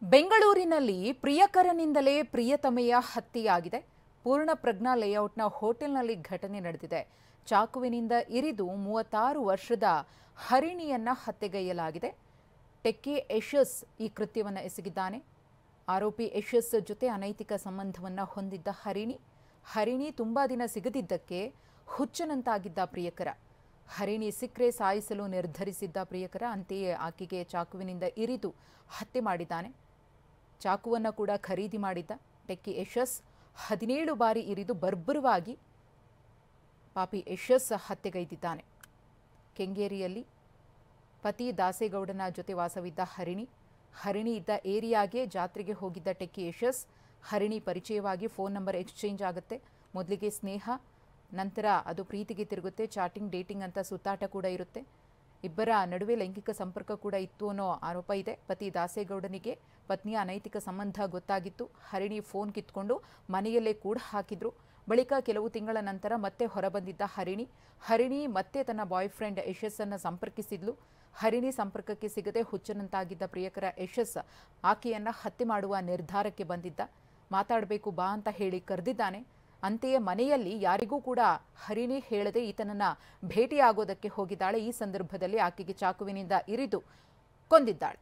ಬೆಂಗಳೂರಿನಲ್ಲಿ ಪ್ರಿಯಕರನಿಂದಲೇ ಪ್ರಿಯತಮೆಯ ಹತ್ಯೆಯಾಗಿದೆ. ಪೂರ್ಣಪ್ರಜ್ಞಾ ಲೇಔಟ್ನ ಹೋಟೆಲ್ನಲ್ಲಿ ಘಟನೆ ನಡೆದಿದೆ. ಚಾಕುವಿನಿಂದ ಇರಿದು 36 ವರ್ಷದ ಹರಿಣಿಯನ್ನ ಹತ್ಯೆಗೈಯಲಾಗಿದೆ. ಟೆಕ್ಕಿ ಯಶಸ್ ಈ ಕೃತ್ಯವನ್ನು ಎಸಗಿದ್ದಾನೆ. ಆರೋಪಿ ಯಶಸ್ ಜೊತೆ ಅನೈತಿಕ ಸಂಬಂಧವನ್ನು ಹೊಂದಿದ್ದ ಹರಿಣಿ ತುಂಬಾ ದಿನ ಸಿಗದಿದ್ದಕ್ಕೆ ಹುಚ್ಚನಂತಾಗಿದ್ದ ಪ್ರಿಯಕರ. ಹರಿಣಿ ಸಿಕ್ಕರೆ ಸಾಯಿಸಲು ನಿರ್ಧರಿಸಿದ್ದ ಪ್ರಿಯಕರ ಅಂತೆಯೇ ಆಕೆಗೆ ಚಾಕುವಿನಿಂದ ಇರಿದು ಹತ್ಯೆ ಮಾಡಿದ್ದಾನೆ. ಚಾಕುವನ್ನು ಕೂಡ ಖರೀದಿ ಮಾಡಿದ್ದ ಟೆಕ್ಕಿ ಯಶಸ್ 17 ಬಾರಿ ಇರಿದು ಬರ್ಬರವಾಗಿ ಪಾಪಿ ಯಶಸ್ ಹತ್ಯೆಗೈದಿದ್ದಾನೆ. ಕೆಂಗೇರಿಯಲ್ಲಿ ಪತಿ ದಾಸೇಗೌಡನ ಜೊತೆ ವಾಸವಿದ್ದ ಹರಿಣಿ ಇದ್ದ ಏರಿಯಾಗೆ ಜಾತ್ರೆಗೆ ಹೋಗಿದ್ದ ಟೆಕ್ಕಿ ಯಶಸ್ ಹರಿಣಿ ಪರಿಚಯವಾಗಿ ಫೋನ್ ನಂಬರ್ ಎಕ್ಸ್ಚೇಂಜ್ ಆಗುತ್ತೆ. ಮೊದಲಿಗೆ ಸ್ನೇಹ, ನಂತರ ಅದು ಪ್ರೀತಿಗೆ ತಿರುಗುತ್ತೆ. ಚಾಟಿಂಗ್, ಡೇಟಿಂಗ್ ಅಂತ ಸುತ್ತಾಟ ಕೂಡ ಇರುತ್ತೆ. ಇಬ್ಬರ ನಡುವೆ ಲೈಂಗಿಕ ಸಂಪರ್ಕ ಕೂಡ ಇತ್ತು ಅನ್ನೋ ಆರೋಪ ಇದೆ. ಪತಿ ದಾಸೇಗೌಡನಿಗೆ ಪತ್ನಿಯ ಅನೈತಿಕ ಸಂಬಂಧ ಗೊತ್ತಾಗಿತ್ತು. ಹರಿಣಿ ಫೋನ್ ಕಿತ್ಕೊಂಡು ಮನೆಯಲ್ಲೇ ಕೂಡ ಹಾಕಿದ್ರು. ಬಳಿಕ ಕೆಲವು ತಿಂಗಳ ನಂತರ ಮತ್ತೆ ಹೊರಬಂದಿದ್ದ ಹರಿಣಿ ಮತ್ತೆ ತನ್ನ ಬಾಯ್ ಫ್ರೆಂಡ್ ಯಶಸ್ಸನ್ನು ಸಂಪರ್ಕಿಸಿದ್ಲು. ಹರಿಣಿ ಸಂಪರ್ಕಕ್ಕೆ ಸಿಗದೆ ಹುಚ್ಚನಂತಾಗಿದ್ದ ಪ್ರಿಯಕರ ಯಶಸ್ ಆಕೆಯನ್ನ ಹತ್ಯೆ ಮಾಡುವ ನಿರ್ಧಾರಕ್ಕೆ ಬಂದಿದ್ದ. ಮಾತಾಡಬೇಕು ಬಾ ಅಂತ ಹೇಳಿ ಕರೆದಿದ್ದಾನೆ. ಅಂತೆಯೇ ಮನೆಯಲ್ಲಿ ಯಾರಿಗೂ ಕೂಡ ಹರಿಣಿ ಹೇಳದೆ ಈತನನ್ನ ಭೇಟಿಯಾಗೋದಕ್ಕೆ ಹೋಗಿದ್ದಾಳೆ. ಈ ಸಂದರ್ಭದಲ್ಲಿ ಆಕೆಗೆ ಚಾಕುವಿನಿಂದ ಇರಿದು ಕೊಂದಿದ್ದಾಳೆ.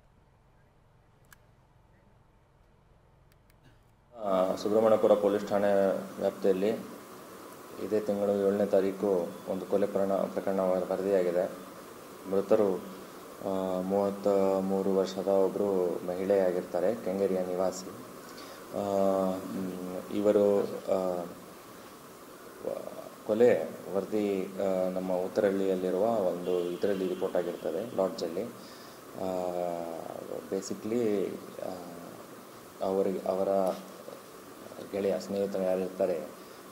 ಸುಬ್ರಹ್ಮಣ್ಯಪುರ ಪೊಲೀಸ್ ಠಾಣೆ ವ್ಯಾಪ್ತಿಯಲ್ಲಿ ಇದೇ ತಿಂಗಳು 7ನೇ ತಾರೀಕು ಒಂದು ಕೊಲೆ ಪ್ರಕರಣ ವರದಿಯಾಗಿದೆ. ಮೃತರು 33 ವರ್ಷದ ಒಬ್ಬರು ಮಹಿಳೆಯಾಗಿರ್ತಾರೆ, ಕೆಂಗೇರಿಯ ನಿವಾಸಿ. ಇವರು ಕೊಲೆ ವರದಿ ನಮ್ಮ ಉತ್ತರಹಳ್ಳಿಯಲ್ಲಿರುವ ಒಂದು ಇದರಲ್ಲಿ ರಿಪೋರ್ಟ್ ಆಗಿರ್ತದೆ, ಲಾಡ್ಜಲ್ಲಿ. ಬೇಸಿಕ್ಲಿ ಅವರ ಗೆಳೆಯ ಸ್ನೇಹಿತರು ಯಾರಿರ್ತಾರೆ,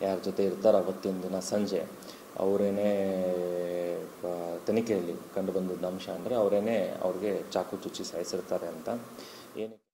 ಯಾರ ಜೊತೆ ಇರ್ತಾರೆ ಅವತ್ತಿನ ದಿನ ಸಂಜೆ ಅವರೇನೇ ತನಿಖೆಯಲ್ಲಿ ಕಂಡು ಬಂದಿದ್ದ ಅಂಶ ಅಂದರೆ ಅವರೇನೇ ಅವ್ರಿಗೆ ಚಾಕು ಚುಚ್ಚಿ ಸಾಯಿಸಿರ್ತಾರೆ ಅಂತ. ಏನಕ್ಕೆ